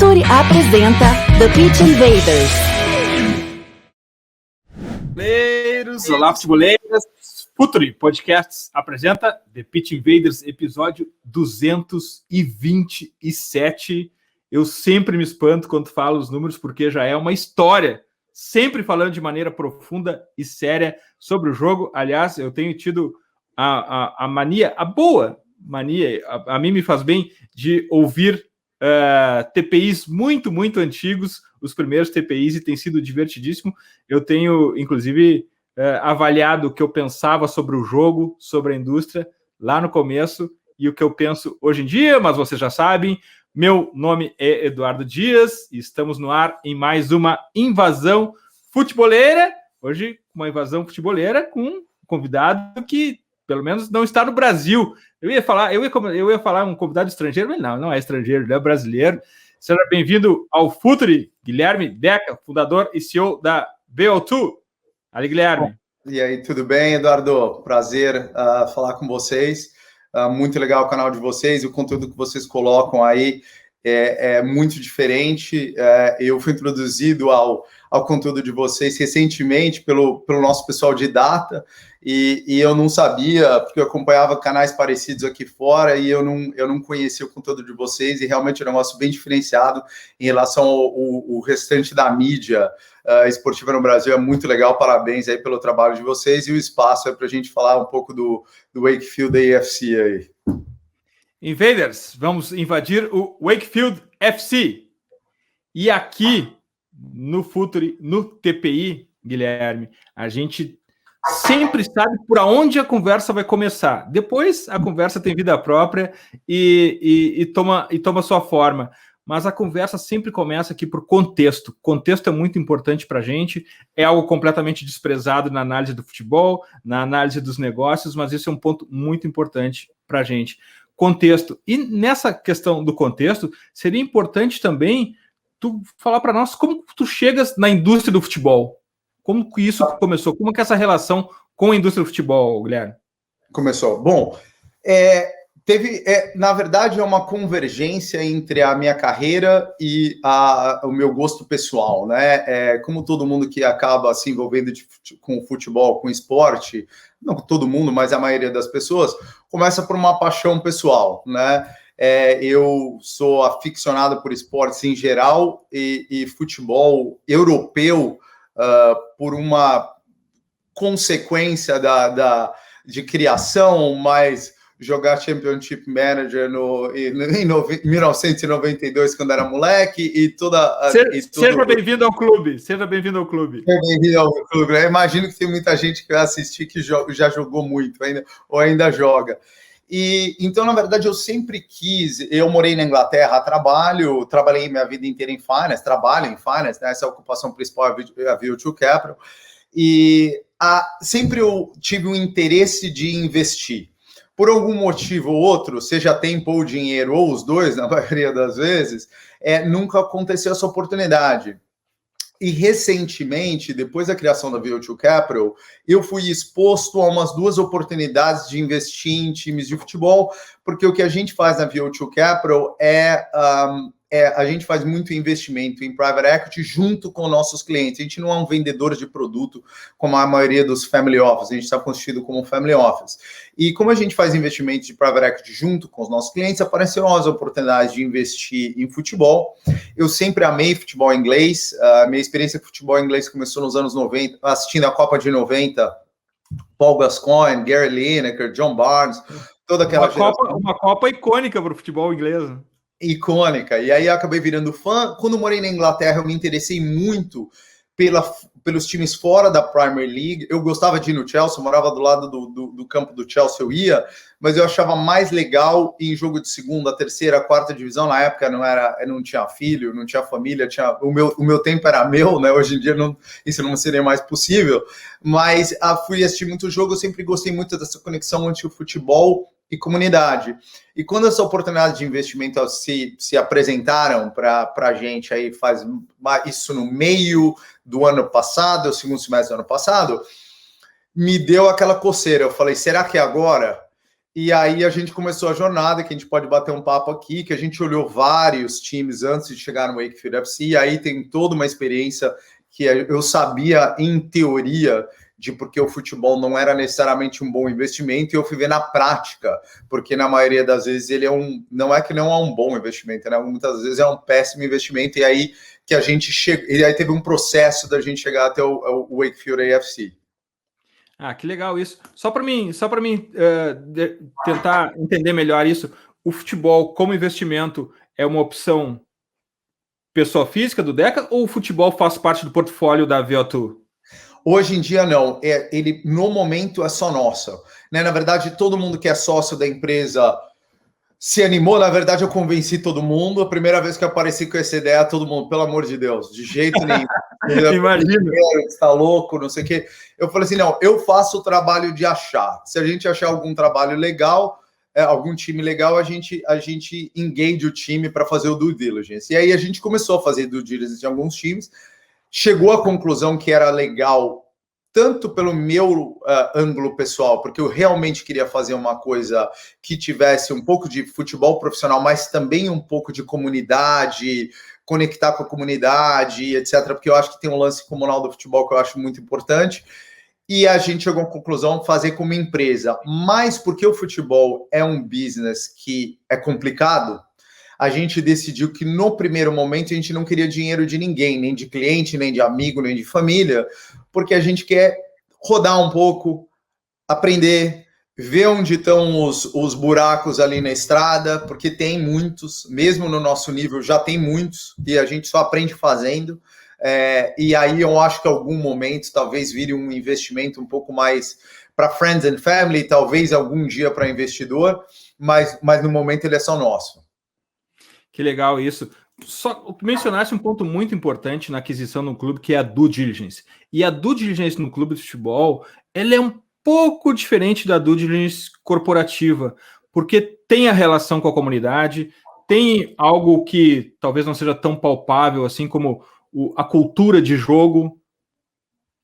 Futuri apresenta The Pitch Invaders. Olá, futeboleiras. Futuri Podcasts apresenta The Pitch Invaders, episódio 227. Eu sempre me espanto quando falo os números, porque já é uma história. Sempre falando de maneira profunda e séria sobre o jogo. Aliás, eu tenho tido a mania, a boa mania, a mim me faz bem, de ouvir TPIs muito, muito antigos, os primeiros TPIs, e tem sido divertidíssimo. Eu tenho, inclusive, avaliado o que eu pensava sobre o jogo, sobre a indústria, lá no começo, e o que eu penso hoje em dia, mas vocês já sabem, meu nome é Eduardo Dias, e estamos no ar em mais uma invasão futeboleira, hoje uma invasão futeboleira com um convidado que, pelo menos, não está no Brasil. Eu ia falar um convidado estrangeiro, mas não é estrangeiro, ele é brasileiro. Seja bem-vindo ao Futuri, Guilherme Deca, fundador e CEO da VO2. Ali, Guilherme. E aí, tudo bem, Eduardo? Prazer falar com vocês. Muito legal o canal de vocês, o conteúdo que vocês colocam aí é muito diferente. Eu fui introduzido ao conteúdo de vocês recentemente pelo nosso pessoal de data, e eu não sabia, porque eu acompanhava canais parecidos aqui fora, e eu não conhecia o conteúdo de vocês, e realmente é um negócio bem diferenciado em relação ao restante da mídia esportiva no Brasil. É muito legal, parabéns aí pelo trabalho de vocês, e o espaço é para a gente falar um pouco do Wakefield AFC aí. Invaders, vamos invadir o Wakefield FC. E aqui no Futuri, no TPI, Guilherme, a gente sempre sabe por onde a conversa vai começar. Depois a conversa tem vida própria e toma sua forma. Mas a conversa sempre começa aqui por contexto. Contexto é muito importante para a gente, é algo completamente desprezado na análise do futebol, na análise dos negócios, mas isso é um ponto muito importante para a gente. Contexto. E nessa questão do contexto, seria importante também tu falar para nós como tu chegas na indústria do futebol. Como que isso começou? Como que é essa relação com a indústria do futebol, Guilherme? Começou. Bom, na verdade, é uma convergência entre a minha carreira e o meu gosto pessoal, né? Como todo mundo que acaba se envolvendo com futebol, com esporte, não todo mundo, mas a maioria das pessoas, começa por uma paixão pessoal, né? Eu sou aficionado por esportes em geral e futebol europeu por uma consequência de criação, mais jogar Championship Manager em 1992, quando era moleque, e Seja bem-vindo ao clube. Seja bem-vindo ao clube. Eu imagino que tem muita gente que vai assistir que já jogou muito, ainda joga. Então, na verdade, eu sempre eu morei na Inglaterra, trabalhei minha vida inteira em finance, trabalho em finance, né? Essa é a ocupação principal é a VO2 Capital, e sempre eu tive um interesse de investir. Por algum motivo ou outro, seja tempo ou dinheiro, ou os dois, na maioria das vezes, nunca aconteceu essa oportunidade. E recentemente, depois da criação da VO2 Capital, eu fui exposto a umas 2 oportunidades de investir em times de futebol, porque o que a gente faz na VO2 Capital a gente faz muito investimento em private equity junto com nossos clientes. A gente não é um vendedor de produto como a maioria dos family office, a gente está constituído como um family office. E como a gente faz investimento de private equity junto com os nossos clientes, apareceram as oportunidades de investir em futebol. Eu sempre amei futebol inglês. Minha experiência com futebol inglês começou nos anos 90, assistindo a Copa de 90, Paul Gascoigne, Gary Lineker, John Barnes, toda aquela geração. Uma Copa icônica para o futebol inglês. Icônica, e aí eu acabei virando fã. Quando morei na Inglaterra, eu me interessei muito pelos times fora da Premier League. Eu gostava de ir no Chelsea, eu morava do lado do campo do Chelsea, eu ia, mas eu achava mais legal ir em jogo de segunda, terceira, quarta divisão. Na época eu não tinha filho, não tinha família, o meu tempo era meu, né? Hoje em dia isso não seria mais possível, mas fui assistir muito jogo. Eu sempre gostei muito dessa conexão entre o futebol e comunidade. E quando essa oportunidade de investimento se apresentaram para a gente, aí faz isso no meio do ano passado, o segundo semestre do ano passado, me deu aquela coceira. Eu falei, será que é agora? E aí a gente começou a jornada, que a gente pode bater um papo aqui, que a gente olhou vários times antes de chegar no Wakefield FC, e aí tem toda uma experiência que eu sabia, em teoria, de porque o futebol não era necessariamente um bom investimento, e eu fui ver na prática, porque na maioria das vezes ele não é que não é um bom investimento, né? Muitas vezes é um péssimo investimento, e aí que a gente e aí teve um processo da gente chegar até o Wakefield AFC. Ah, que legal isso. Só para mim tentar entender melhor isso, o futebol como investimento é uma opção pessoa física do Deca ou o futebol faz parte do portfólio da VO2? Hoje em dia, não. Ele, no momento, é só nosso. Né? Na verdade, todo mundo que é sócio da empresa se animou. Na verdade, eu convenci todo mundo. A primeira vez que eu apareci com essa ideia, todo mundo, pelo amor de Deus, de jeito nenhum. Imagina. Você tá louco, não sei o quê. Eu falei assim, não, eu faço o trabalho de achar. Se a gente achar algum trabalho legal, algum time legal, a gente engage o time para fazer o due diligence. E aí a gente começou a fazer due diligence em alguns times, chegou à conclusão que era legal, tanto pelo meu ângulo pessoal, porque eu realmente queria fazer uma coisa que tivesse um pouco de futebol profissional, mas também um pouco de comunidade, conectar com a comunidade, etc., porque eu acho que tem um lance comunal do futebol que eu acho muito importante, e a gente chegou à conclusão de fazer como empresa, mas porque o futebol é um business que é complicado, a gente decidiu que no primeiro momento a gente não queria dinheiro de ninguém, nem de cliente, nem de amigo, nem de família, porque a gente quer rodar um pouco, aprender, ver onde estão os buracos ali na estrada, porque tem muitos, mesmo no nosso nível já tem muitos, e a gente só aprende fazendo. E aí eu acho que em algum momento talvez vire um investimento um pouco mais para friends and family, talvez algum dia para investidor, mas no momento ele é só nosso. Que legal isso. Só tu mencionaste um ponto muito importante na aquisição do clube, que é a due diligence. E a due diligence no clube de futebol, ela é um pouco diferente da due diligence corporativa, porque tem a relação com a comunidade, tem algo que talvez não seja tão palpável assim como a cultura de jogo.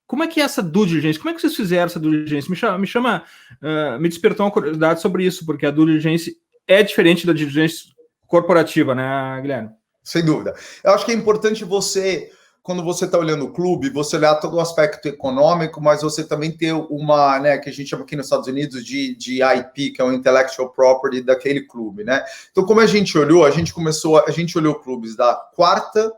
Como é que é essa due diligence? Como é que vocês fizeram essa due diligence? Me despertou uma curiosidade sobre isso, porque a due diligence é diferente da due diligence corporativa, né, Guilherme? Sem dúvida. Eu acho que é importante você, quando você está olhando o clube, você olhar todo o aspecto econômico, mas você também ter uma, né, que a gente chama aqui nos Estados Unidos de IP, que é o Intellectual Property daquele clube, né? Então, como a gente olhou, a gente olhou clubes da quarta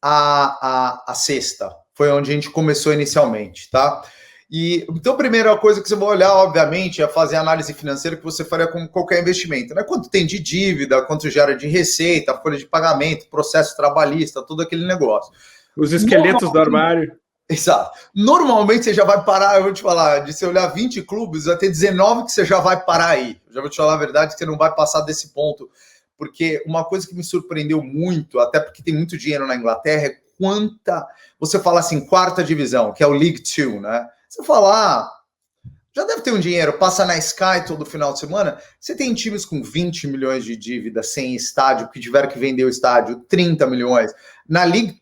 a sexta, foi onde a gente começou inicialmente, tá? E então, a primeira coisa que você vai olhar, obviamente, é fazer a análise financeira que você faria com qualquer investimento, né? Quanto tem de dívida, quanto gera de receita, folha de pagamento, processo trabalhista, todo aquele negócio. Os esqueletos do armário. Exato. Normalmente você já vai parar, eu vou te falar, de você olhar 20 clubes, vai ter 19 que você já vai parar aí. Eu já vou te falar a verdade que você não vai passar desse ponto. Porque uma coisa que me surpreendeu muito, até porque tem muito dinheiro na Inglaterra, é quanta... Você fala assim, quarta divisão, que é o League 2, né? Você fala, já deve ter um dinheiro, passa na Sky todo final de semana. Você tem times com 20 milhões de dívida sem estádio, que tiveram que vender o estádio, 30 milhões. Na League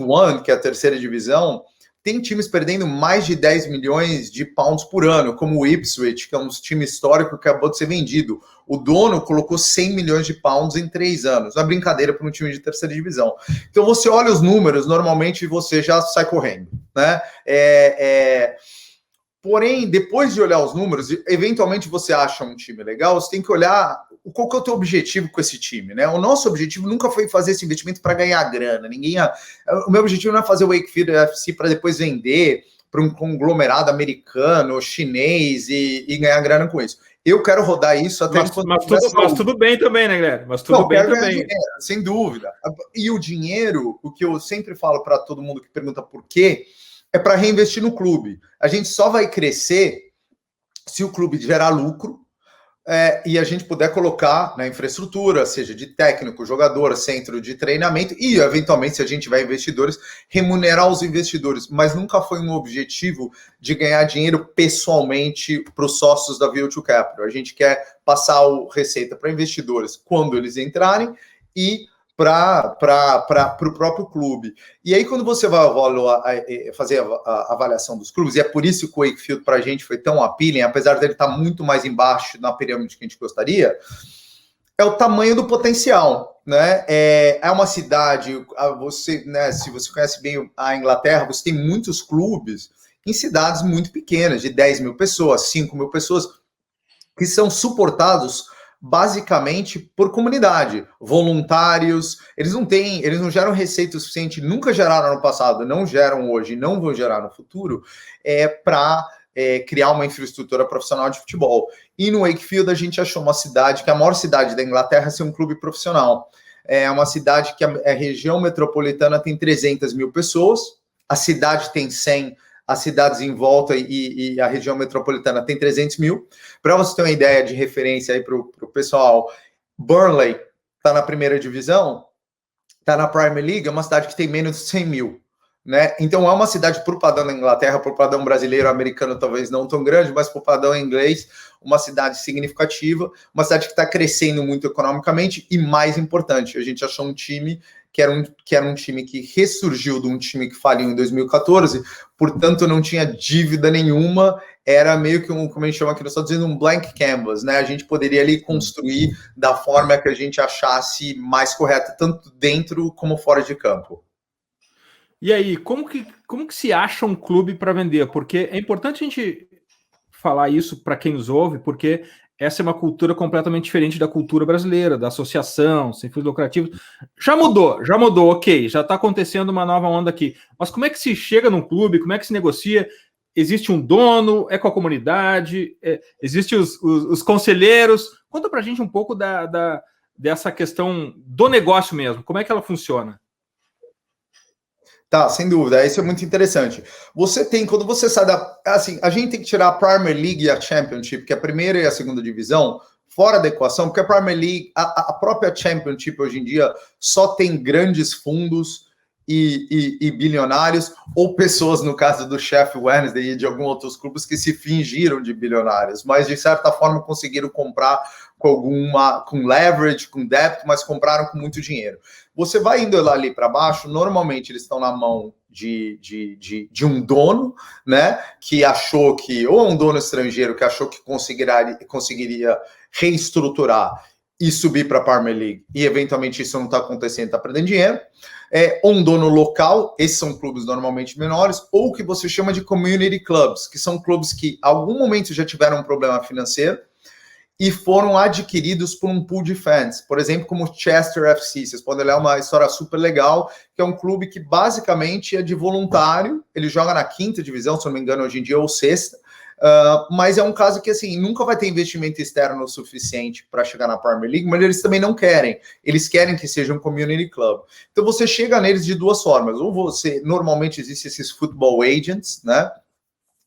One, que é a terceira divisão, tem times perdendo mais de 10 milhões de pounds por ano, como o Ipswich, que é um time histórico que acabou de ser vendido. O dono colocou 100 milhões de pounds em 3 anos. Não é brincadeira para um time de terceira divisão. Então, você olha os números, normalmente você já sai correndo, né? Porém, depois de olhar os números, eventualmente você acha um time legal, você tem que olhar qual que é o teu objetivo com esse time, né? O nosso objetivo nunca foi fazer esse investimento para ganhar grana. O meu objetivo não é fazer o Wakefield FC para depois vender para um conglomerado americano, chinês e ganhar grana com isso. Eu quero rodar isso até... Mas tudo bem também, né, Guilherme? Mas tudo bem também. Dinheiro, sem dúvida. E o dinheiro, o que eu sempre falo para todo mundo que pergunta por quê, é para reinvestir no clube. A gente só vai crescer se o clube gerar lucro e a gente puder colocar na infraestrutura, seja de técnico, jogador, centro de treinamento e, eventualmente, se a gente tiver investidores, remunerar os investidores. Mas nunca foi um objetivo de ganhar dinheiro pessoalmente para os sócios da VO2 Capital. A gente quer passar a receita para investidores quando eles entrarem e para o próprio clube. E aí, quando você vai fazer a avaliação dos clubes, e é por isso que o Wakefield para a gente foi tão appealing, apesar dele estar muito mais embaixo na pirâmide que a gente gostaria, é o tamanho do potencial, né? É uma cidade, você, né, se você conhece bem a Inglaterra, você tem muitos clubes em cidades muito pequenas, de 10 mil pessoas, 5 mil pessoas, que são suportados basicamente por comunidade, voluntários. Eles não geram receita suficiente, nunca geraram no passado, não geram hoje, não vão gerar no futuro, para criar uma infraestrutura profissional de futebol. E no Wakefield a gente achou uma cidade, que é a maior cidade da Inglaterra, ser um clube profissional. É uma cidade que a região metropolitana tem 300 mil pessoas, a cidade tem 100, as cidades em volta e a região metropolitana tem 300 mil. Para você ter uma ideia de referência aí para o pessoal, Burnley está na primeira divisão, está na Premier League, é uma cidade que tem menos de 100 mil. Né? Então é uma cidade, por padrão da Inglaterra, por padrão brasileiro, americano talvez não tão grande, mas por padrão inglês, uma cidade significativa, uma cidade que está crescendo muito economicamente e, mais importante, a gente achou um time que era um time que ressurgiu de um time que faliu em 2014, portanto não tinha dívida nenhuma, era meio que como a gente chama aqui nos Estados Unidos, um blank canvas, né? A gente poderia ali construir da forma que a gente achasse mais correta, tanto dentro como fora de campo. E aí, como que se acha um clube para vender? Porque é importante a gente falar isso para quem nos ouve, porque essa é uma cultura completamente diferente da cultura brasileira, da associação, sem fins lucrativos. Já mudou, ok, já está acontecendo uma nova onda aqui. Mas como é que se chega num clube? Como é que se negocia? Existe um dono? É com a comunidade? Existem os conselheiros? Conta para a gente um pouco dessa questão do negócio mesmo. Como é que ela funciona? Tá, sem dúvida, isso é muito interessante. Quando você sai assim, a gente tem que tirar a Premier League e a Championship, que é a primeira e a segunda divisão, fora da equação, porque a Premier League, a própria Championship hoje em dia só tem grandes fundos e bilionários, ou pessoas, no caso do Sheffield Wednesday e de alguns outros clubes, que se fingiram de bilionários, mas de certa forma conseguiram comprar com leverage, com débito, mas compraram com muito dinheiro. Você vai indo ali para baixo, normalmente eles estão na mão de um dono, né, que achou que, ou um dono estrangeiro que achou que conseguiria reestruturar e subir para a Premier League, e eventualmente isso não está acontecendo, está perdendo dinheiro, ou um dono local, esses são clubes normalmente menores, ou o que você chama de community clubs, que são clubes que em algum momento já tiveram um problema financeiro, e foram adquiridos por um pool de fans, por exemplo, como o Chester FC. Vocês podem ler uma história super legal, que é um clube que basicamente é de voluntário, ele joga na 5ª divisão, se não me engano, hoje em dia, ou 6ª, mas é um caso que, assim, nunca vai ter investimento externo o suficiente para chegar na Premier League, mas eles também não querem, eles querem que seja um community club. Então você chega neles de duas formas, ou normalmente existem esses football agents, né,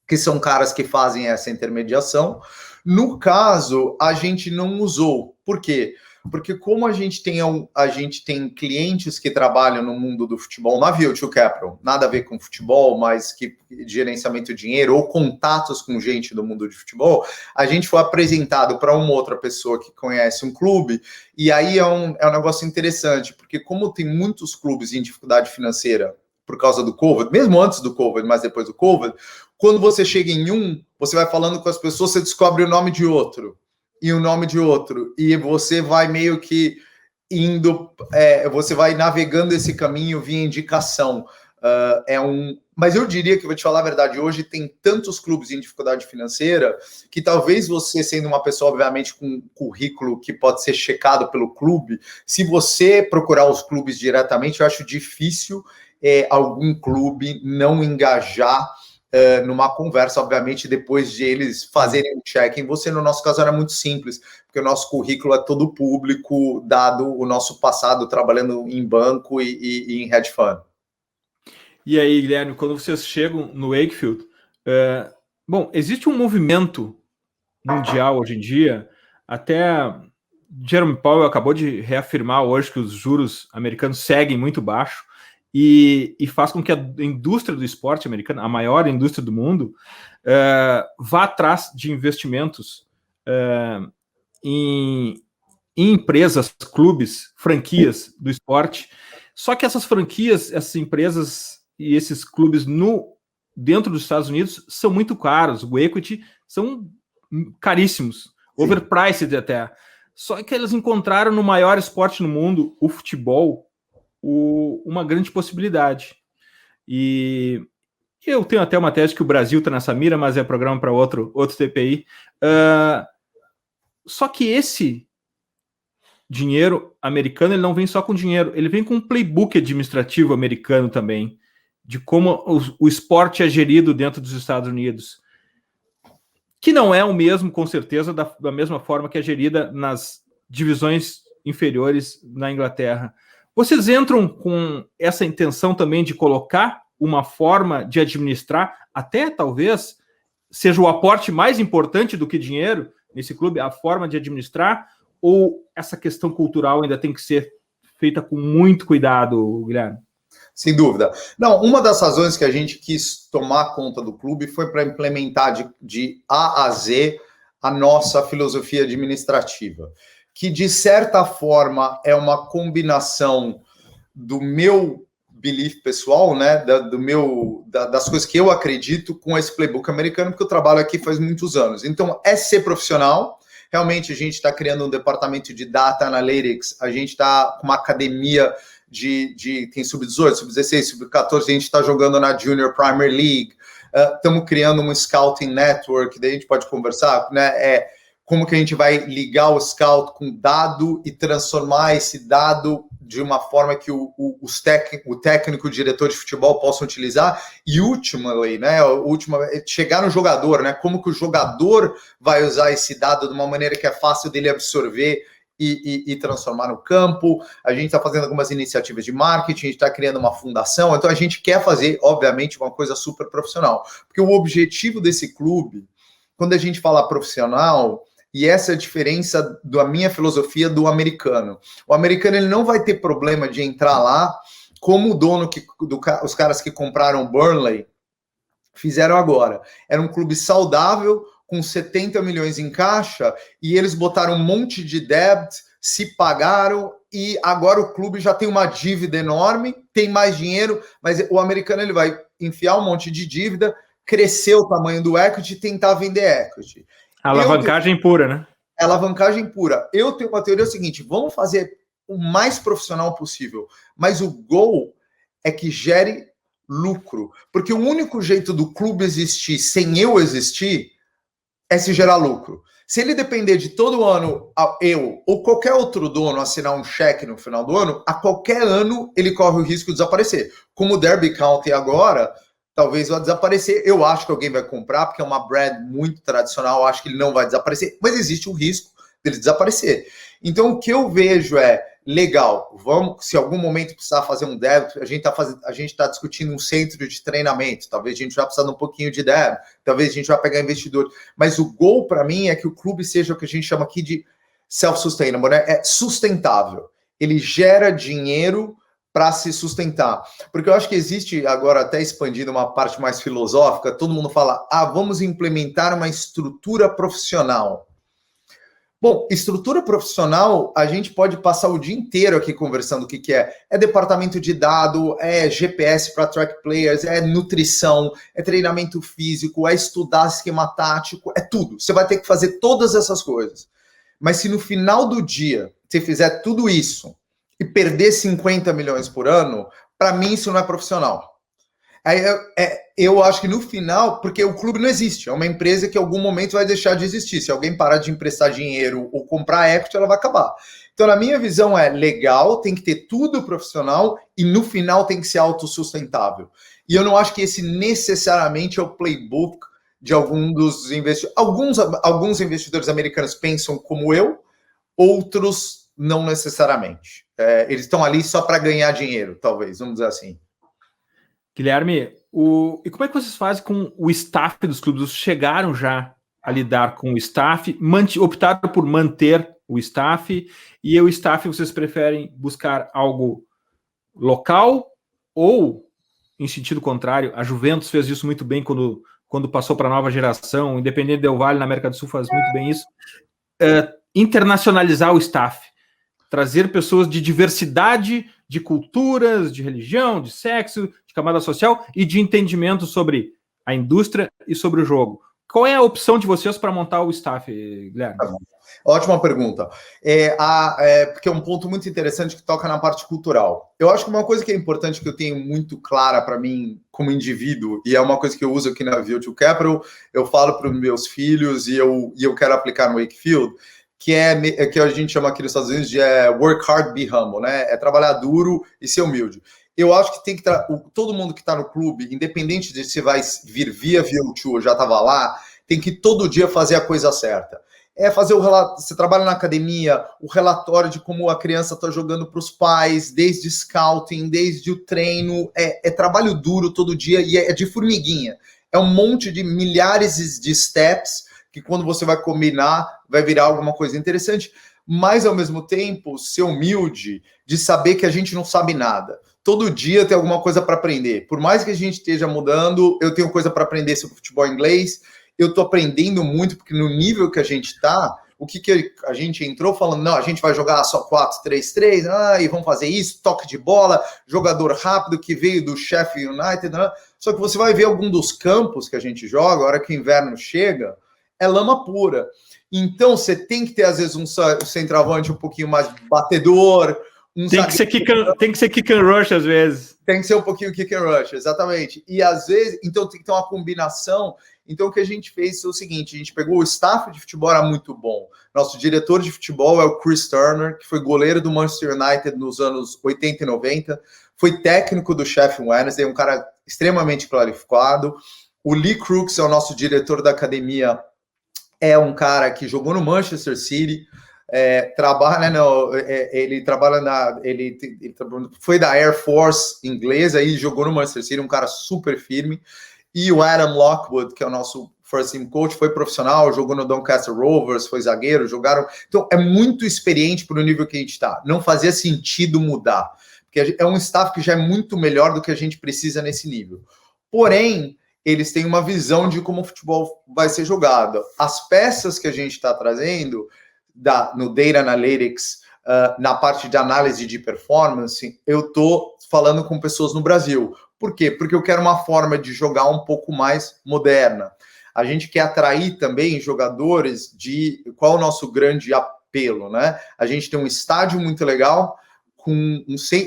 que são caras que fazem essa intermediação. No caso, a gente não usou. Por quê? Porque como a gente tem clientes que trabalham no mundo do futebol, na V2 Capital, nada a ver com futebol, mas que gerenciamento de dinheiro ou contatos com gente do mundo de futebol, a gente foi apresentado para uma outra pessoa que conhece um clube, e aí é um negócio interessante, porque como tem muitos clubes em dificuldade financeira por causa do Covid, mesmo antes do Covid, mas depois do Covid, quando você chega em um, você vai falando com as pessoas, você descobre o nome de outro, e o nome de outro, e você vai meio que indo, você vai navegando esse caminho via indicação. Mas eu diria que, vou te falar a verdade, hoje tem tantos clubes em dificuldade financeira que talvez você, sendo uma pessoa, obviamente, com um currículo que pode ser checado pelo clube, se você procurar os clubes diretamente, eu acho difícil algum clube não engajar numa conversa, obviamente, depois de eles fazerem um check em você. No nosso caso era muito simples, porque o nosso currículo é todo público, dado o nosso passado trabalhando em banco e em hedge fund. E aí, Guilherme, quando vocês chegam no Wakefield, bom, existe um movimento mundial hoje em dia, até Jerome Powell acabou de reafirmar hoje que os juros americanos seguem muito baixo, e faz com que a indústria do esporte americana, a maior indústria do mundo, vá atrás de investimentos em em empresas, clubes, franquias do esporte. Só que essas franquias, essas empresas e esses clubes dentro dos Estados Unidos são muito caros. O equity são caríssimos, overpriced até. Só que eles encontraram no maior esporte no mundo, o futebol, uma grande possibilidade. E eu tenho até uma tese que o Brasil está nessa mira, mas é programa para outro TPI. Só que esse dinheiro americano, ele não vem só com dinheiro, ele vem com um playbook administrativo americano também, de como o esporte é gerido dentro dos Estados Unidos, que não é o mesmo, com certeza, da mesma forma que é gerida nas divisões inferiores na Inglaterra. Vocês entram com essa intenção também de colocar uma forma de administrar, até talvez seja o aporte mais importante do que dinheiro nesse clube, a forma de administrar, ou essa questão cultural ainda tem que ser feita com muito cuidado, Guilherme? Sem dúvida. Não, uma das razões que a gente quis tomar conta do clube foi para implementar de A a Z a nossa filosofia administrativa, que de certa forma é uma combinação do meu belief pessoal, né, das coisas que eu acredito com esse playbook americano, porque eu trabalho aqui faz muitos anos. Então, é ser profissional. Realmente, a gente está criando um departamento de Data Analytics, a gente está com uma academia tem sub-18, sub-16, sub-14, a gente está jogando na Junior Premier League, estamos criando um Scouting Network, daí a gente pode conversar, né, como que a gente vai ligar o scout com dado e transformar esse dado de uma forma que o técnico, o diretor de futebol possam utilizar, e ultimately, né, chegar no jogador, né, como que o jogador vai usar esse dado de uma maneira que é fácil dele absorver e transformar no campo. A gente está fazendo algumas iniciativas de marketing, a gente está criando uma fundação, então a gente quer fazer, obviamente, uma coisa super profissional, porque o objetivo desse clube, quando a gente fala profissional, e essa é a diferença da minha filosofia do americano. O americano, ele não vai ter problema de entrar lá como o dono, os caras que compraram o Burnley fizeram agora. Era um clube saudável, com 70 milhões em caixa, e eles botaram um monte de debt, se pagaram, e agora o clube já tem uma dívida enorme, tem mais dinheiro, mas o americano ele vai enfiar um monte de dívida, crescer o tamanho do equity e tentar vender equity. Alavancagem pura, né? Alavancagem pura. Eu tenho uma teoria seguinte, vamos fazer o mais profissional possível, mas o goal é que gere lucro, porque o único jeito do clube existir sem eu existir é se gerar lucro. Se ele depender de todo ano, eu ou qualquer outro dono assinar um cheque no final do ano, a qualquer ano ele corre o risco de desaparecer. Como o Derby County agora, talvez vá desaparecer. Eu acho que alguém vai comprar, porque é uma brand muito tradicional, eu acho que ele não vai desaparecer, mas existe o risco dele desaparecer. Então, o que eu vejo é, legal, vamos, se em algum momento precisar fazer um dev, a gente está discutindo um centro de treinamento, talvez a gente vai precisar de um pouquinho de dev, talvez a gente vai pegar investidor, mas o goal para mim é que o clube seja o que a gente chama aqui de self-sustainable, né? É sustentável. Ele gera dinheiro para se sustentar. Porque eu acho que existe, agora até expandindo uma parte mais filosófica, todo mundo fala, vamos implementar uma estrutura profissional. Bom, estrutura profissional, a gente pode passar o dia inteiro aqui conversando o que é. É departamento de dado, é GPS para track players, é nutrição, é treinamento físico, é estudar esquema tático, é tudo. Você vai ter que fazer todas essas coisas. Mas se no final do dia você fizer tudo isso e perder 50 milhões por ano, para mim isso não é profissional. Aí eu acho que no final, porque o clube não existe, é uma empresa que em algum momento vai deixar de existir. Se alguém parar de emprestar dinheiro ou comprar equity, ela vai acabar. Então, na minha visão, é legal, tem que ter tudo profissional e no final tem que ser autossustentável. E eu não acho que esse necessariamente é o playbook de algum dos investidores. Alguns investidores americanos pensam como eu, outros não necessariamente. Eles estão ali só para ganhar dinheiro, talvez, vamos dizer assim. Guilherme, e como é que vocês fazem com o staff dos clubes? Vocês chegaram já a lidar com o staff, optaram por manter o staff, e o staff vocês preferem buscar algo local ou, em sentido contrário, a Juventus fez isso muito bem quando passou para a nova geração, Independente Del Valle na América do Sul faz muito bem isso, internacionalizar o staff, trazer pessoas de diversidade, de culturas, de religião, de sexo, de camada social e de entendimento sobre a indústria e sobre o jogo. Qual é a opção de vocês para montar o staff, Guilherme? Ótima pergunta. Porque é um ponto muito interessante que toca na parte cultural. Eu acho que uma coisa que é importante, que eu tenho muito clara para mim como indivíduo, e é uma coisa que eu uso aqui na View2 Capital, eu falo para os meus filhos e eu quero aplicar no Wakefield, que a gente chama aqui nos Estados Unidos de work hard, be humble, né? É trabalhar duro e ser humilde. Eu acho que tem que todo mundo que está no clube, independente de se vai vir via View2 ou já estava lá, tem que todo dia fazer a coisa certa. É fazer o relato, você trabalha na academia, o relatório de como a criança está jogando para os pais, desde scouting, desde o treino, é trabalho duro todo dia e é de formiguinha. É um monte de milhares de steps que quando você vai combinar, vai virar alguma coisa interessante, mas ao mesmo tempo ser humilde de saber que a gente não sabe nada. Todo dia tem alguma coisa para aprender. Por mais que a gente esteja mudando, eu tenho coisa para aprender sobre futebol inglês, eu estou aprendendo muito, porque no nível que a gente está, o que a gente entrou falando, não, a gente vai jogar só 4-3-3, e vamos fazer isso, toque de bola, jogador rápido que veio do Sheffield United, só que você vai ver algum dos campos que a gente joga, a hora que o inverno chega, é lama pura. Então, você tem que ter, às vezes, um centroavante um pouquinho mais batedor. Tem que ser kick and rush, às vezes. Tem que ser um pouquinho kick and rush, exatamente. E, às vezes, então tem que ter uma combinação. Então, o que a gente fez foi o seguinte, a gente pegou o staff de futebol, era muito bom. Nosso diretor de futebol é o Chris Turner, que foi goleiro do Manchester United nos anos 80 e 90, foi técnico do Sheffield Wednesday, um cara extremamente qualificado. O Lee Crooks é o nosso diretor da academia, é um cara que jogou no Manchester City, ele foi da Air Force inglesa e jogou no Manchester City, um cara super firme. E o Adam Lockwood, que é o nosso first team coach, foi profissional, jogou no Doncaster Rovers, foi zagueiro, jogaram. Então é muito experiente para o nível que a gente está. Não fazia sentido mudar, porque é um staff que já é muito melhor do que a gente precisa nesse nível. Porém, eles têm uma visão de como o futebol vai ser jogado. As peças que a gente está trazendo no Data Analytics, na parte de análise de performance, eu estou falando com pessoas no Brasil. Por quê? Porque eu quero uma forma de jogar um pouco mais moderna. A gente quer atrair também jogadores qual é o nosso grande apelo, né? A gente tem um estádio muito legal,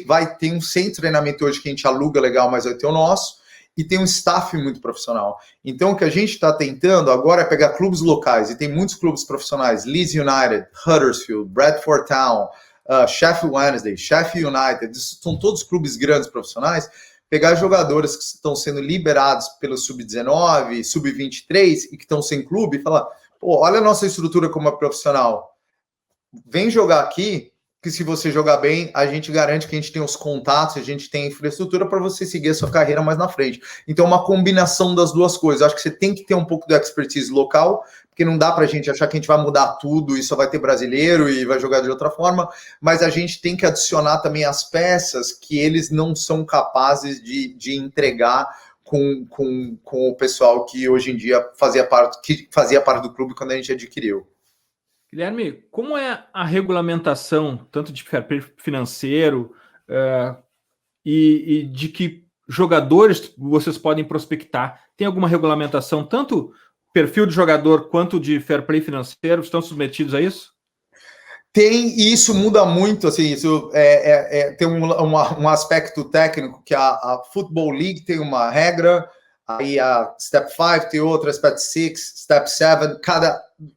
vai ter um centro de treinamento hoje que a gente aluga legal, mas vai ter o nosso, e tem um staff muito profissional. Então, o que a gente está tentando agora é pegar clubes locais, e tem muitos clubes profissionais, Leeds United, Huddersfield, Bradford Town, Sheffield Wednesday, Sheffield United, são todos clubes grandes profissionais, pegar jogadores que estão sendo liberados pelo Sub-19, Sub-23 e que estão sem clube e falar, olha a nossa estrutura como profissional, vem jogar aqui, que se você jogar bem, a gente garante que a gente tem os contatos, a gente tem a infraestrutura para você seguir a sua carreira mais na frente. Então, uma combinação das duas coisas. Acho que você tem que ter um pouco de expertise local, porque não dá para a gente achar que a gente vai mudar tudo e só vai ter brasileiro e vai jogar de outra forma, mas a gente tem que adicionar também as peças que eles não são capazes de entregar com o pessoal que hoje em dia fazia parte do clube quando a gente adquiriu. Guilherme, como é a regulamentação, tanto de fair play financeiro e de que jogadores vocês podem prospectar? Tem alguma regulamentação, tanto perfil de jogador quanto de fair play financeiro? Estão submetidos a isso? Tem, e isso muda muito, assim, isso tem um aspecto técnico que a Football League tem uma regra, aí a Step 5 tem outra, Step 6, Step 7,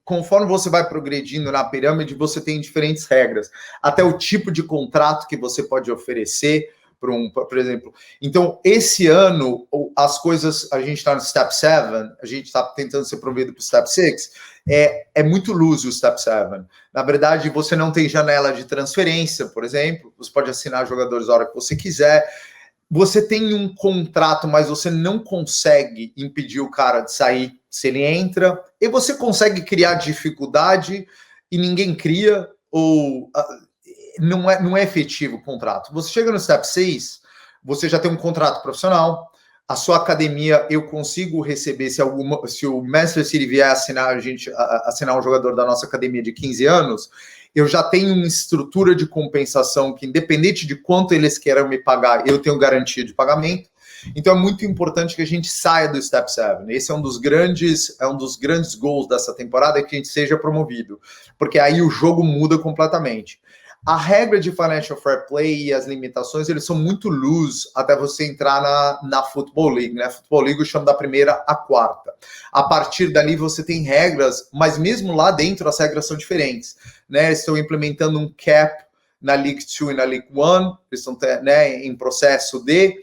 conforme você vai progredindo na pirâmide, você tem diferentes regras, até o tipo de contrato que você pode oferecer, por exemplo. Então, esse ano, as coisas, a gente está no Step 7, a gente está tentando ser promovido para o Step 6, é muito loose o Step 7. Na verdade, você não tem janela de transferência, por exemplo, você pode assinar jogadores a hora que você quiser, você tem um contrato, mas você não consegue impedir o cara de sair se ele entra, e você consegue criar dificuldade e ninguém cria, ou não é efetivo o contrato. Você chega no Step 6, você já tem um contrato profissional, a sua academia, eu consigo receber, se o Manchester City vier assinar um jogador da nossa academia de 15 anos, eu já tenho uma estrutura de compensação que, independente de quanto eles queiram me pagar, eu tenho garantia de pagamento. Então é muito importante que a gente saia do Step 7. Esse é um dos grandes goals dessa temporada, é que a gente seja promovido, porque aí o jogo muda completamente. A regra de Financial Fair Play e as limitações, eles são muito loose até você entrar na Football League, né? A Football League eu chamo da primeira à quarta. A partir dali você tem regras, mas mesmo lá dentro as regras são diferentes, né? Estão implementando um cap na League 2 e na League 1, eles estão, né, em processo de...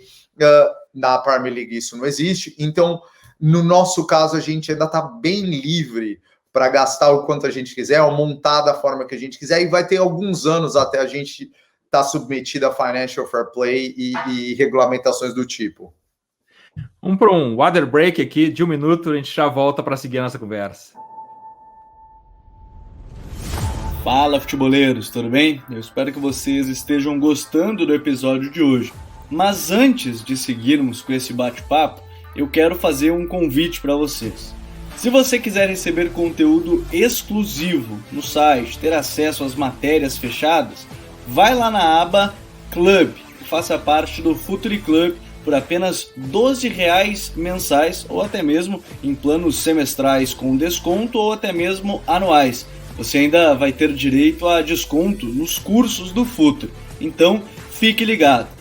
na Premier League isso não existe, então no nosso caso a gente ainda está bem livre para gastar o quanto a gente quiser, ou montar da forma que a gente quiser, e vai ter alguns anos até a gente estar submetido a Financial Fair Play e regulamentações do tipo. Vamos para um water break aqui de 1 minuto, a gente já volta para seguir a nossa conversa. Fala, futeboleiros, tudo bem? Eu espero que vocês estejam gostando do episódio de hoje. Mas antes de seguirmos com esse bate-papo, eu quero fazer um convite para vocês. Se você quiser receber conteúdo exclusivo no site, ter acesso às matérias fechadas, vai lá na aba Club e faça parte do Futuri Club por apenas R$12 mensais ou até mesmo em planos semestrais com desconto ou até mesmo anuais. Você ainda vai ter direito a desconto nos cursos do Futuri. Então, fique ligado.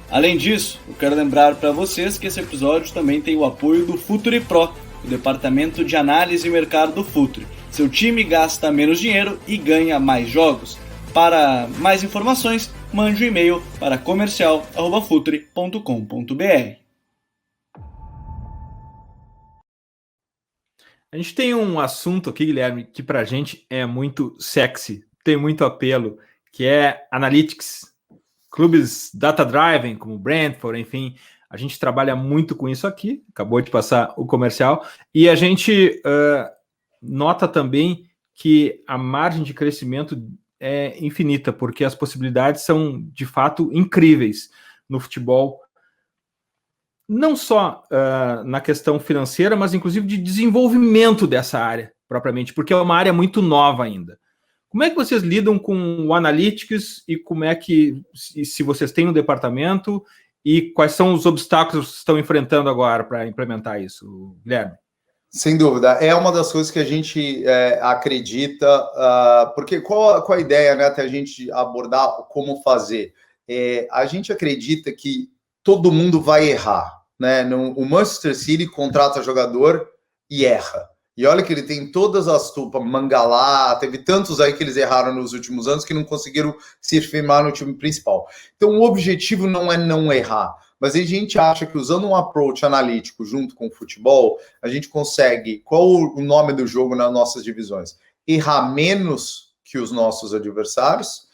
Além disso, eu quero lembrar para vocês que esse episódio também tem o apoio do Futuri Pro, o departamento de análise e mercado do Futuri. Seu time gasta menos dinheiro e ganha mais jogos. Para mais informações, mande um e-mail para comercial@futuri.com.br. A gente tem um assunto aqui, Guilherme, que para a gente é muito sexy, tem muito apelo, que é Analytics. Clubes data-driven, como Brentford, enfim, a gente trabalha muito com isso aqui, acabou de passar o comercial, e a gente nota também que a margem de crescimento é infinita, porque as possibilidades são, de fato, incríveis no futebol, não só na questão financeira, mas inclusive de desenvolvimento dessa área, propriamente, porque é uma área muito nova ainda. Como é que vocês lidam com o Analytics e como é que, se vocês têm um departamento, e quais são os obstáculos que estão enfrentando agora para implementar isso, Guilherme? Sem dúvida, é uma das coisas que a gente acredita, porque qual a ideia, né, até a gente abordar como fazer? A gente acredita que todo mundo vai errar, né? O Manchester City contrata jogador e erra. E olha que ele tem todas as tupas, Mangalá, teve tantos aí que eles erraram nos últimos anos que não conseguiram se firmar no time principal. Então o objetivo não é não errar, mas a gente acha que usando um approach analítico junto com o futebol, a gente consegue, qual o nome do jogo nas nossas divisões? Errar menos que os nossos adversários.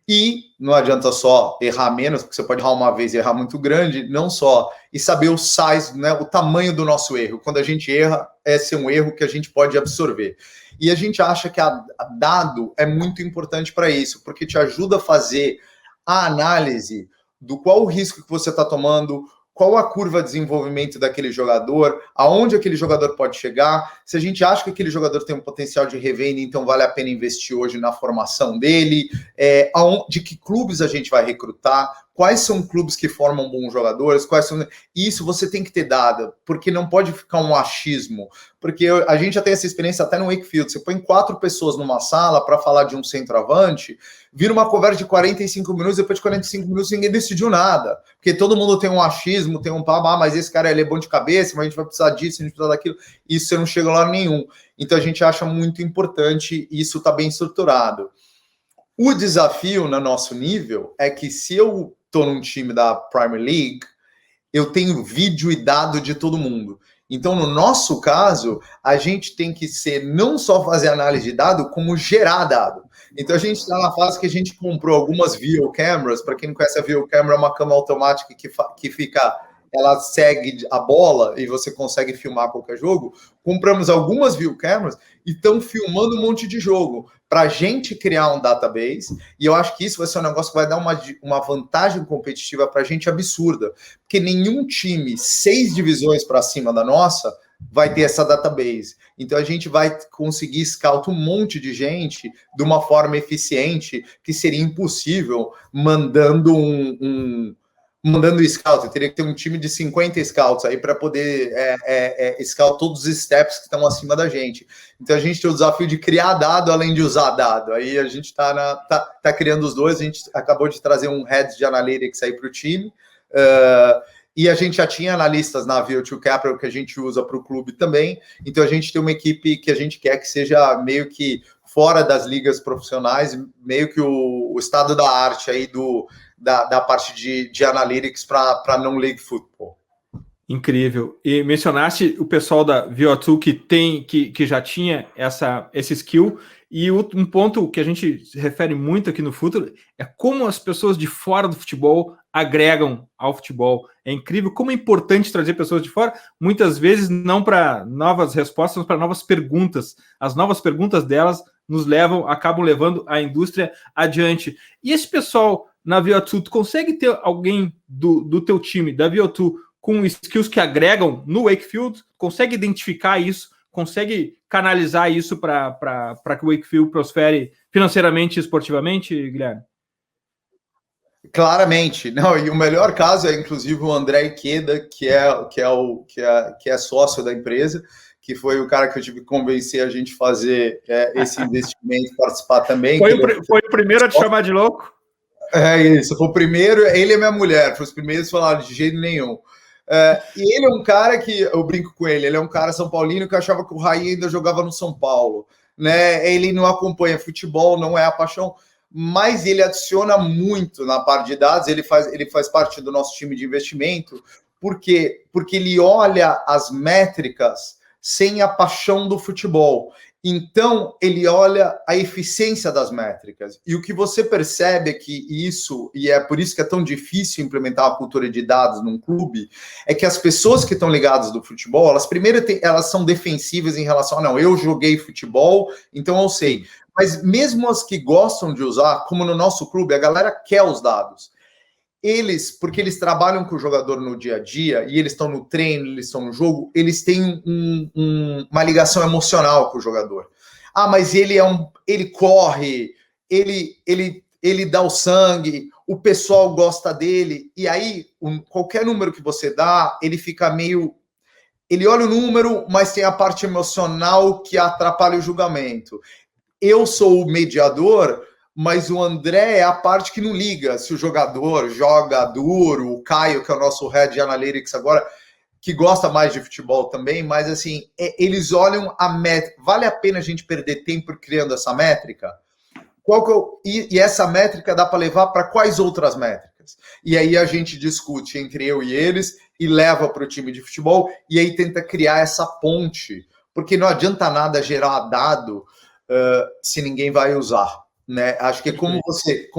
E não adianta só errar menos, porque você pode errar uma vez e errar muito grande, não só, e saber o size, né, o tamanho do nosso erro. Quando a gente erra, esse é um erro que a gente pode absorver. E a gente acha que a dado é muito importante para isso, porque te ajuda a fazer a análise do qual o risco que você está tomando, qual a curva de desenvolvimento daquele jogador, aonde aquele jogador pode chegar, se a gente acha que aquele jogador tem um potencial de revenda, então vale a pena investir hoje na formação dele, de que clubes a gente vai recrutar, quais são clubes que formam bons jogadores, isso você tem que ter dado, porque não pode ficar um achismo, porque a gente já tem essa experiência até no Wakefield, você põe 4 pessoas numa sala para falar de um centroavante, vira uma conversa de 45 minutos, depois de 45 minutos ninguém decidiu nada, porque todo mundo tem um achismo, tem um mas esse cara ele é bom de cabeça, mas a gente vai precisar disso, a gente vai precisar daquilo, e isso você não chega lá nenhum. Então a gente acha muito importante, isso está bem estruturado. O desafio no nosso nível é que se eu estou num time da Premier League, eu tenho vídeo e dado de todo mundo. Então, no nosso caso, a gente tem que não só fazer análise de dado, como gerar dado. Então, a gente está na fase que a gente comprou algumas VO cameras. Para quem não conhece, a VO camera é uma câmera automática que fica ela segue a bola e você consegue filmar qualquer jogo. Compramos algumas view cameras e estão filmando um monte de jogo para a gente criar um database, e eu acho que isso vai ser um negócio que vai dar uma vantagem competitiva para a gente absurda, porque nenhum time 6 divisões para cima da nossa vai ter essa database. Então a gente vai conseguir scout um monte de gente de uma forma eficiente que seria impossível mandando mandando scout. Eu teria que ter um time de 50 scouts aí para poder scout todos os steps que estão acima da gente. Então a gente tem o desafio de criar dado além de usar dado. Aí a gente tá criando os dois. A gente acabou de trazer um head de analytics aí para o time. E a gente já tinha analistas na VO2 Capital que a gente usa para o clube também. Então a gente tem uma equipe que a gente quer que seja meio que fora das ligas profissionais, meio que o estado da arte aí da parte de analytics para non-league football. Incrível. E mencionaste o pessoal da VO2 que já tinha esse skill, e um ponto que a gente se refere muito aqui no futuro é como as pessoas de fora do futebol agregam ao futebol. É incrível como é importante trazer pessoas de fora, muitas vezes não para novas respostas, mas para novas perguntas. As novas perguntas delas acabam levando a indústria adiante. E esse pessoal na VO2, tu consegue ter alguém do teu time, da VO2, com skills que agregam no Wakefield? Consegue identificar isso? Consegue canalizar isso para que o Wakefield prospere financeiramente e esportivamente, Guilherme? Claramente. Não, e o melhor caso é, inclusive, o André Iqueda, que é sócio da empresa, que foi o cara que eu tive que convencer a gente fazer esse investimento, participar também. Foi o primeiro a te chamar de louco? É isso, foi o primeiro, ele e minha mulher, foi os primeiros que falaram de jeito nenhum. E ele é um cara que, eu brinco com ele é um cara São Paulino que achava que o Raí ainda jogava no São Paulo, né? Ele não acompanha futebol, não é a paixão, mas ele adiciona muito na parte de dados, ele faz parte do nosso time de investimento, porque ele olha as métricas sem a paixão do futebol. Então, ele olha a eficiência das métricas. E o que você percebe é que isso, e é por isso que é tão difícil implementar a cultura de dados num clube, é que as pessoas que estão ligadas do futebol, elas são defensivas em relação a, não, eu joguei futebol, então eu sei. Mas mesmo as que gostam de usar, como no nosso clube, a galera quer os dados. Porque eles trabalham com o jogador no dia a dia, e eles estão no treino, eles estão no jogo, eles têm uma ligação emocional com o jogador. Mas ele corre, ele dá o sangue, o pessoal gosta dele, e aí qualquer número que você dá, ele fica meio... Ele olha o número, mas tem a parte emocional que atrapalha o julgamento. Eu sou o mediador, mas o André é a parte que não liga se o jogador joga duro, o Caio, que é o nosso head de analytics agora, que gosta mais de futebol também, mas assim, eles olham a métrica. Vale a pena a gente perder tempo criando essa métrica? E essa métrica dá para levar para quais outras métricas? E aí a gente discute entre eu e eles e leva para o time de futebol, e aí tenta criar essa ponte, porque não adianta nada gerar dado se ninguém vai usar. Né? Acho que é como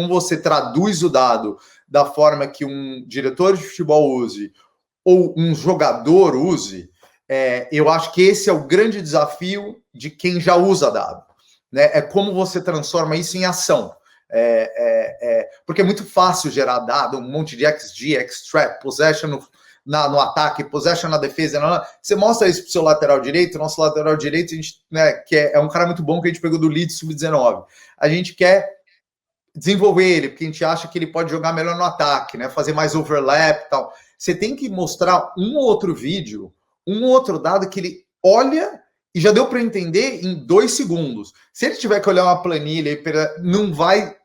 você traduz o dado da forma que um diretor de futebol use ou um jogador use, eu acho que esse é o grande desafio de quem já usa dado, né? É como você transforma isso em ação. Porque é muito fácil gerar dado, um monte de XG, extract, possession no ataque, possession na defesa. Você mostra isso para o seu lateral direito. Nosso lateral direito, a gente, né, que é um cara muito bom que a gente pegou do Leeds Sub-19. A gente quer desenvolver ele, porque a gente acha que ele pode jogar melhor no ataque, né, fazer mais overlap e tal. Você tem que mostrar um ou outro vídeo, um ou outro dado que ele olha e já deu para entender em 2 segundos. Se ele tiver que olhar uma planilha, ele não vai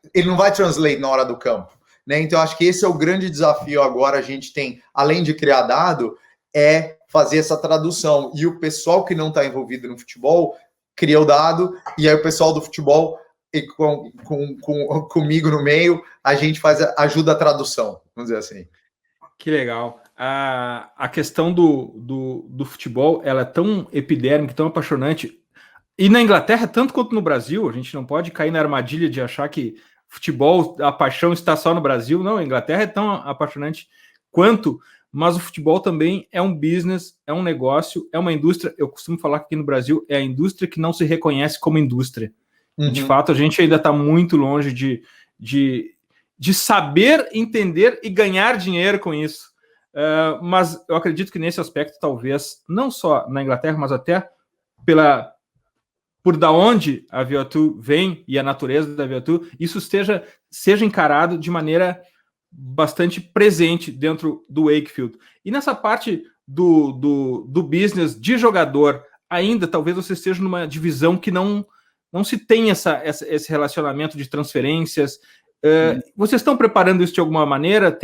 translate na hora do campo. Né? Então, acho que esse é o grande desafio agora. A gente tem, além de criar dado, é fazer essa tradução. E o pessoal que não está envolvido no futebol cria o dado, e aí o pessoal do futebol, e comigo no meio, a gente ajuda a tradução, vamos dizer assim. Que legal. A questão do futebol, ela é tão epidérmica, tão apaixonante. E na Inglaterra, tanto quanto no Brasil, a gente não pode cair na armadilha de achar que futebol, a paixão está só no Brasil. Não, a Inglaterra é tão apaixonante quanto, mas o futebol também é um business, é um negócio, é uma indústria. Eu costumo falar que aqui no Brasil é a indústria que não se reconhece como indústria. E, de fato, a gente ainda está muito longe de saber, entender e ganhar dinheiro com isso. Mas eu acredito que nesse aspecto, talvez, não só na Inglaterra, mas até por da onde a VO2 vem e a natureza da VO2, isso seja encarado de maneira bastante presente dentro do Wakefield. E nessa parte do business de jogador, ainda talvez você esteja numa divisão que não se tem esse relacionamento de transferências. Vocês estão preparando isso de alguma maneira?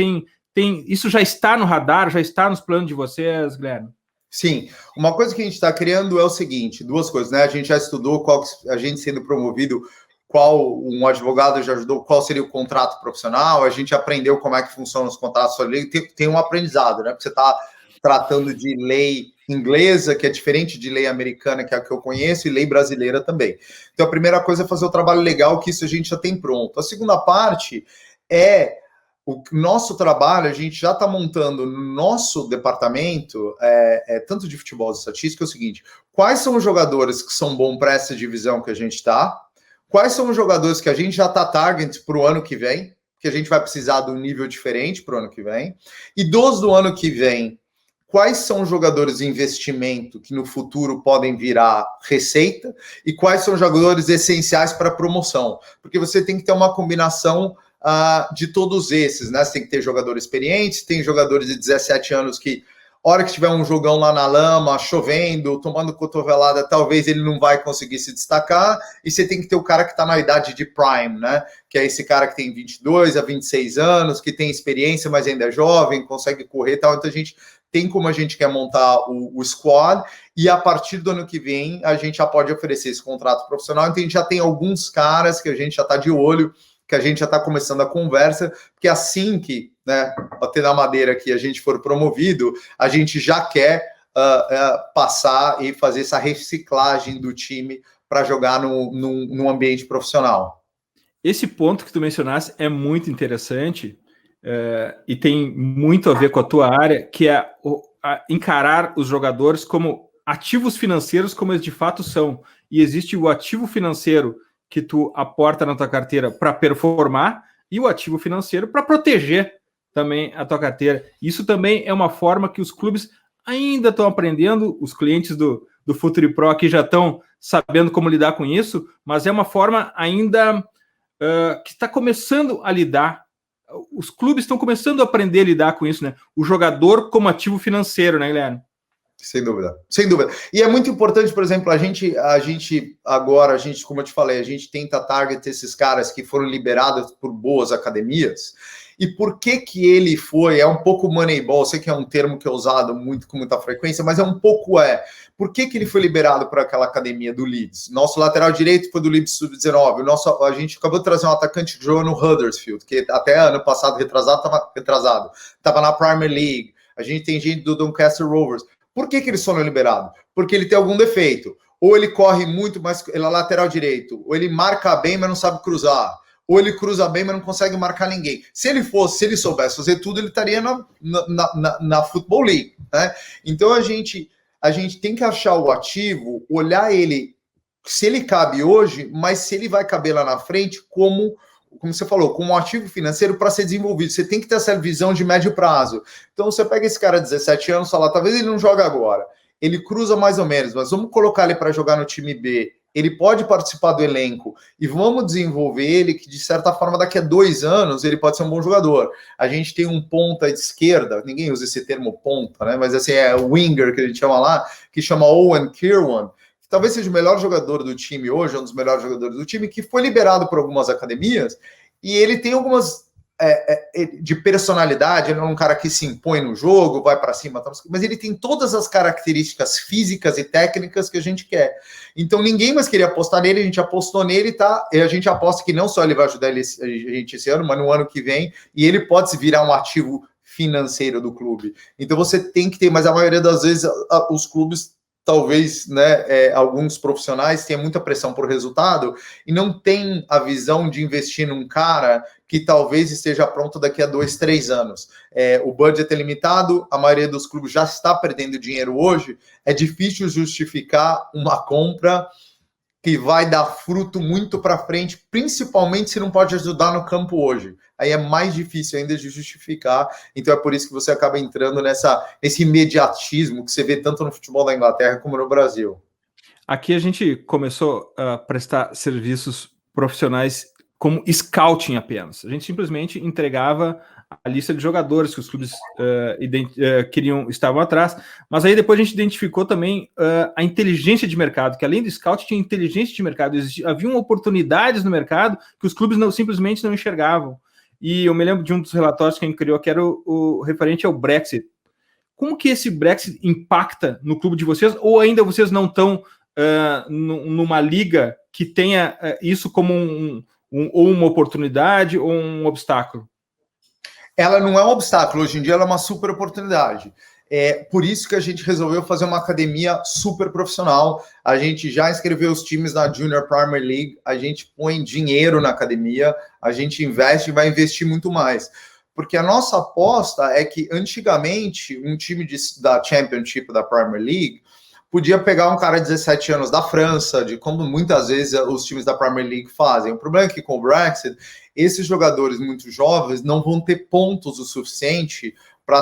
Isso já está no radar, já está nos planos de vocês, Guilherme? Sim, uma coisa que a gente está criando é o seguinte, duas coisas, né? A gente já estudou a gente sendo promovido, um advogado já ajudou, qual seria o contrato profissional, a gente aprendeu como é que funcionam os contratos, tem um aprendizado, né? Porque você está tratando de lei inglesa, que é diferente de lei americana, que é a que eu conheço, e lei brasileira também. Então, a primeira coisa é fazer o trabalho legal, que isso a gente já tem pronto. A segunda parte é o nosso trabalho, a gente já está montando no nosso departamento, tanto de futebol e estatística, é o seguinte: quais são os jogadores que são bons para essa divisão que a gente está? Quais são os jogadores que a gente já está target para o ano que vem? Que a gente vai precisar de um nível diferente para o ano que vem. E do ano que vem, quais são os jogadores de investimento que no futuro podem virar receita? E quais são os jogadores essenciais para promoção? Porque você tem que ter uma combinação de todos esses, né? Você tem que ter jogadores experientes, tem jogadores de 17 anos que, hora que tiver um jogão lá na lama, chovendo, tomando cotovelada, talvez ele não vai conseguir se destacar, e você tem que ter o cara que está na idade de prime, né? Que é esse cara que tem 22 a 26 anos, que tem experiência, mas ainda é jovem, consegue correr e tal. Então a gente tem como a gente quer montar o squad, e a partir do ano que vem a gente já pode oferecer esse contrato profissional. Então a gente já tem alguns caras que a gente já está de olho, que a gente já está começando a conversa, porque assim que, né, bater na madeira que a gente for promovido, a gente já quer passar e fazer essa reciclagem do time para jogar num ambiente profissional. Esse ponto que tu mencionaste é muito interessante e tem muito a ver com a tua área, que é encarar os jogadores como ativos financeiros, como eles de fato são. E existe o ativo financeiro que tu aporta na tua carteira para performar e o ativo financeiro para proteger também a tua carteira. Isso também é uma forma que os clubes ainda estão aprendendo, os clientes do Futuri Pro aqui já estão sabendo como lidar com isso, mas é uma forma ainda que está começando a lidar. Os clubes estão começando a aprender a lidar com isso, né? O jogador como ativo financeiro, né, Guilherme? Sem dúvida, sem dúvida. E é muito importante, por exemplo, a gente agora, como eu te falei, a gente tenta target esses caras que foram liberados por boas academias. E por que ele foi? É um pouco Moneyball, sei que é um termo que é usado com muita frequência, mas por que ele foi liberado por aquela academia do Leeds? Nosso lateral direito foi do Leeds Sub-19, a gente acabou de trazer um atacante que jogou no Huddersfield, que até ano passado, estava na Premier League. A gente tem gente do Doncaster Rovers. Por que eles foram liberados? Porque ele tem algum defeito. Ou ele corre muito, mas ele é lateral direito. Ou ele marca bem, mas não sabe cruzar. Ou ele cruza bem, mas não consegue marcar ninguém. Se ele soubesse fazer tudo, ele estaria na Football League, né? Então a gente tem que achar o ativo, olhar ele, se ele cabe hoje, mas se ele vai caber lá na frente como você falou, como um ativo financeiro para ser desenvolvido. Você tem que ter essa visão de médio prazo. Então, você pega esse cara de 17 anos e fala, talvez ele não joga agora. Ele cruza mais ou menos, mas vamos colocar ele para jogar no time B. Ele pode participar do elenco e vamos desenvolver ele que, de certa forma, daqui a 2 anos, ele pode ser um bom jogador. A gente tem um ponta de esquerda, ninguém usa esse termo ponta, né? Mas assim, é o winger que a gente chama lá, que chama Owen Kirwan, talvez seja o melhor jogador do time hoje, um dos melhores jogadores do time, que foi liberado por algumas academias, e ele tem algumas de personalidade, ele é um cara que se impõe no jogo, vai para cima, mas ele tem todas as características físicas e técnicas que a gente quer. Então ninguém mais queria apostar nele, a gente apostou nele, tá? E a gente aposta que não só ele vai ajudar a gente esse ano, mas no ano que vem, e ele pode se virar um ativo financeiro do clube. Então você tem que ter, mas a maioria das vezes os clubes talvez, né, alguns profissionais tenham muita pressão por resultado e não tem a visão de investir num cara que talvez esteja pronto daqui a 2, 3 anos. O budget é limitado, a maioria dos clubes já está perdendo dinheiro hoje, é difícil justificar uma compra que vai dar fruto muito para frente, principalmente se não pode ajudar no campo hoje. Aí é mais difícil ainda de justificar, então é por isso que você acaba entrando nesse imediatismo que você vê tanto no futebol da Inglaterra como no Brasil. Aqui a gente começou a prestar serviços profissionais como scouting apenas. A gente simplesmente entregava a lista de jogadores que os clubes estavam atrás, mas aí depois a gente identificou também a inteligência de mercado, que além do scout tinha inteligência de mercado, haviam oportunidades no mercado que os clubes simplesmente não enxergavam. E eu me lembro de um dos relatórios que a gente criou, que era o referente ao Brexit. Como que esse Brexit impacta no clube de vocês, ou ainda vocês não estão numa liga que tenha isso como ou uma oportunidade ou um obstáculo? Ela não é um obstáculo, hoje em dia ela é uma super oportunidade. É por isso que a gente resolveu fazer uma academia super profissional. A gente já inscreveu os times na Junior Premier League, a gente põe dinheiro na academia, a gente investe e vai investir muito mais. Porque a nossa aposta é que antigamente um time da Championship da Premier League podia pegar um cara de 17 anos da França, de como muitas vezes os times da Premier League fazem. O problema é que com o Brexit, esses jogadores muito jovens não vão ter pontos o suficiente para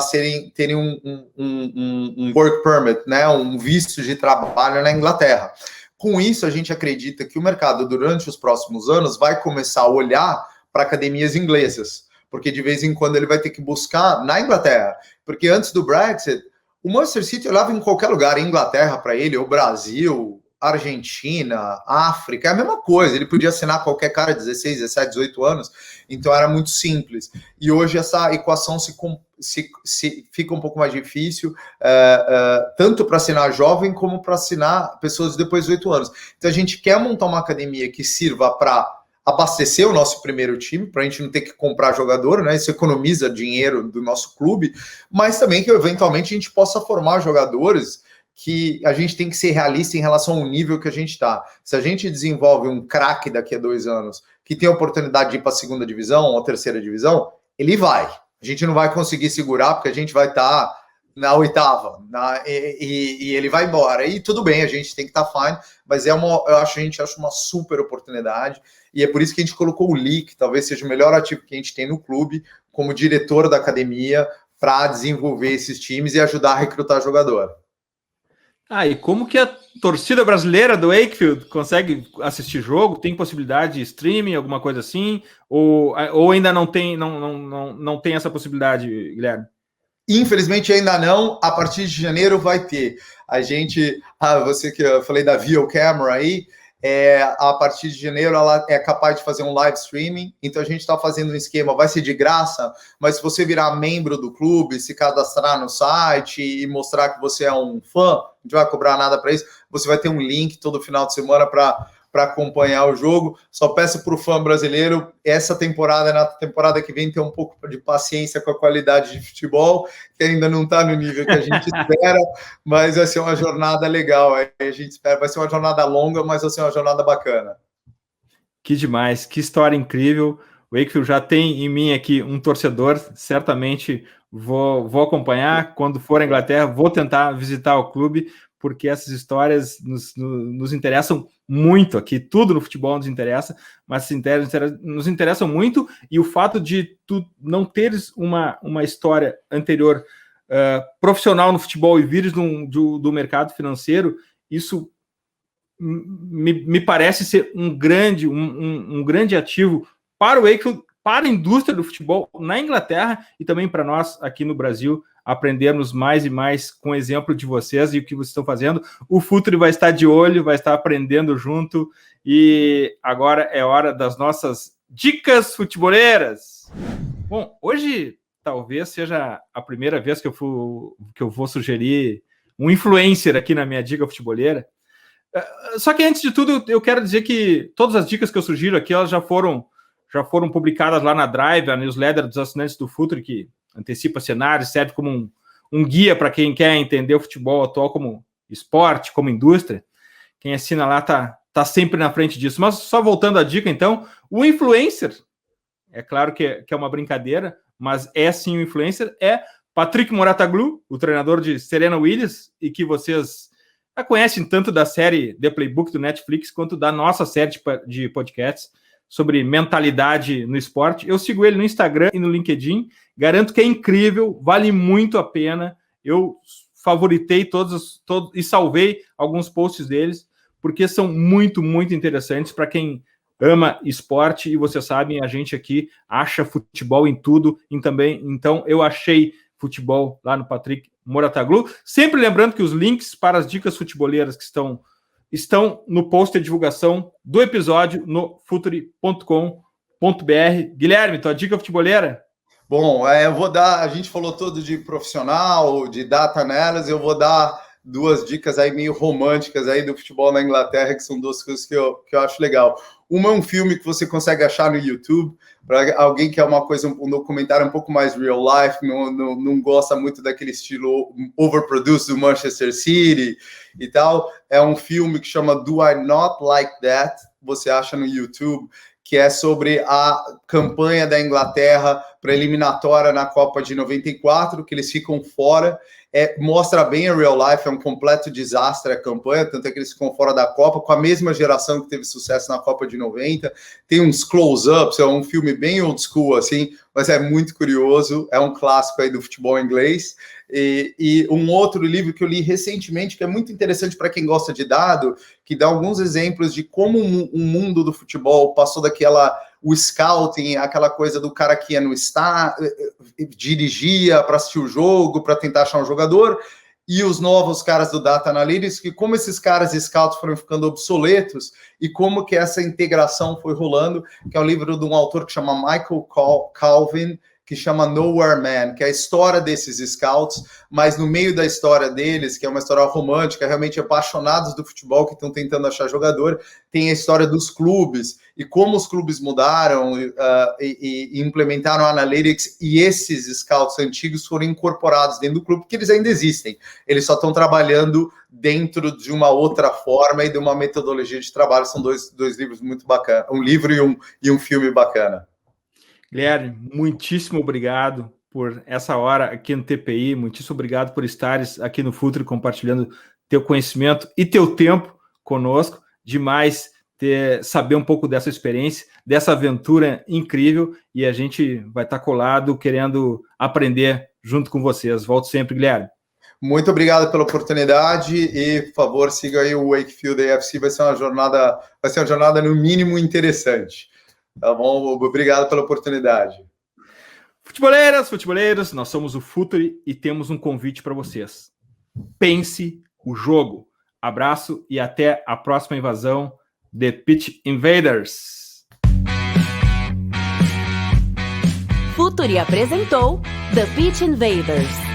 terem um work permit, né, um visto de trabalho na Inglaterra. Com isso, a gente acredita que o mercado, durante os próximos anos, vai começar a olhar para academias inglesas, porque de vez em quando ele vai ter que buscar na Inglaterra. Porque antes do Brexit, o Manchester City olhava em qualquer lugar, Inglaterra para ele, ou Brasil, Argentina, África, é a mesma coisa. Ele podia assinar qualquer cara de 16, 17, 18 anos, então era muito simples. E hoje essa equação fica um pouco mais difícil, tanto para assinar jovem como para assinar pessoas de depois de 18 anos. Então a gente quer montar uma academia que sirva para abastecer o nosso primeiro time, para a gente não ter que comprar jogador, né? Isso economiza dinheiro do nosso clube, mas também que eventualmente a gente possa formar jogadores que a gente tem que ser realista em relação ao nível que a gente está. Se a gente desenvolve um craque daqui a 2 anos que tem a oportunidade de ir para a 2ª divisão ou a 3ª divisão, ele vai. A gente não vai conseguir segurar porque a gente vai estar na 8ª, e ele vai embora. E tudo bem, a gente tem que estar fine, mas a gente acha uma super oportunidade, e é por isso que a gente colocou o Lee, que talvez seja o melhor ativo que a gente tem no clube, como diretor da academia, para desenvolver esses times e ajudar a recrutar jogador. E como que a torcida brasileira do Wakefield consegue assistir jogo? Tem possibilidade de streaming, alguma coisa assim? Ou ainda não tem essa possibilidade, Guilherme? Infelizmente ainda não. A partir de janeiro vai ter. A gente, você que eu falei da Vio Camera aí, a partir de janeiro ela é capaz de fazer um live streaming, então a gente está fazendo um esquema, vai ser de graça, mas se você virar membro do clube, se cadastrar no site e mostrar que você é um fã, a gente não vai cobrar nada para isso, você vai ter um link todo final de semana para acompanhar o jogo. Só peço para o fã brasileiro, essa temporada, na temporada que vem, ter um pouco de paciência com a qualidade de futebol, que ainda não está no nível que a gente espera, mas vai ser uma jornada legal. A gente espera, vai ser uma jornada longa, mas vai ser uma jornada bacana. Que demais, que história incrível. O Wakefield já tem em mim aqui um torcedor, certamente vou acompanhar. Quando for à Inglaterra, vou tentar visitar o clube, porque essas histórias nos interessam muito aqui, tudo no futebol nos interessa, mas nos interessam muito, e o fato de tu não teres uma história anterior profissional no futebol e vires do mercado financeiro, isso me parece ser um grande ativo para o Wakefield, para a indústria do futebol na Inglaterra e também para nós aqui no Brasil, aprendermos mais e mais com o exemplo de vocês e o que vocês estão fazendo. O Futre vai estar de olho, vai estar aprendendo junto, e agora é hora das nossas dicas futeboleiras. Bom, hoje talvez seja a primeira vez que eu vou sugerir um influencer aqui na minha dica futeboleira. Só que antes de tudo, eu quero dizer que todas as dicas que eu sugiro aqui, elas já foram publicadas lá na Drive, a newsletter dos assinantes do Futre, que antecipa cenários, serve como um guia para quem quer entender o futebol atual como esporte, como indústria. Quem assina lá tá sempre na frente disso. Mas só voltando à dica, então, o influencer, é claro que é uma brincadeira, mas é sim o influencer, é Patrick Mouratoglou, o treinador de Serena Williams, e que vocês já conhecem tanto da série The Playbook do Netflix, quanto da nossa série de podcasts sobre mentalidade no esporte. Eu sigo ele no Instagram e no LinkedIn, garanto que é incrível, vale muito a pena. Eu favoritei todos e salvei alguns posts deles, porque são muito, muito interessantes para quem ama esporte, e vocês sabem, a gente aqui acha futebol em tudo, então eu achei futebol lá no Patrick Mouratoglou. Sempre lembrando que os links para as dicas futeboleiras que estão no post de divulgação do episódio no futuri.com.br. Guilherme, tua dica futeboleira? Bom, eu vou dar, a gente falou todo de profissional, de data analysis, eu vou dar duas dicas aí meio românticas aí do futebol na Inglaterra, que são duas coisas que eu acho legal. Uma é um filme que você consegue achar no YouTube, para alguém que é uma coisa, um documentário um pouco mais real life, não gosta muito daquele estilo overproduced do Manchester City e tal. É um filme que chama Do I Not Like That? Você acha no YouTube, que é sobre a campanha da Inglaterra para a eliminatória na Copa de 94, que eles ficam fora. Mostra bem a real life, é um completo desastre a campanha, tanto é que eles ficam fora da Copa, com a mesma geração que teve sucesso na Copa de 90. Tem uns close-ups, é um filme bem old school, assim, mas é muito curioso, é um clássico aí do futebol inglês. E um outro livro que eu li recentemente, que é muito interessante para quem gosta de dado, que dá alguns exemplos de como o mundo do futebol passou o scouting, aquela coisa do cara que ia no estádio, dirigia para assistir o jogo, para tentar achar um jogador, e os novos caras do Data Analytics, que como esses caras scouts foram ficando obsoletos, e como que essa integração foi rolando, que é um livro de um autor que chama Michael Calvin, que chama Nowhere Man, que é a história desses scouts, mas no meio da história deles, que é uma história romântica, realmente apaixonados do futebol, que estão tentando achar jogador, tem a história dos clubes, e como os clubes mudaram e implementaram a Analytics, e esses scouts antigos foram incorporados dentro do clube, porque eles ainda existem, eles só estão trabalhando dentro de uma outra forma e de uma metodologia de trabalho. São dois livros muito bacanas, um livro e um filme bacana. Guilherme, muitíssimo obrigado por essa hora aqui no TPI, muitíssimo obrigado por estares aqui no Futuri compartilhando teu conhecimento e teu tempo conosco. Demais saber um pouco dessa experiência, dessa aventura incrível, e a gente vai estar colado querendo aprender junto com vocês. Volto sempre, Guilherme. Muito obrigado pela oportunidade e, por favor, siga aí o Wakefield AFC, vai ser uma jornada no mínimo interessante. Tá bom? Obrigado pela oportunidade. Futeboleiros, nós somos o Futuri e temos um convite para vocês. Pense o jogo. Abraço e até a próxima invasão The Pitch Invaders. Futuri apresentou The Pitch Invaders.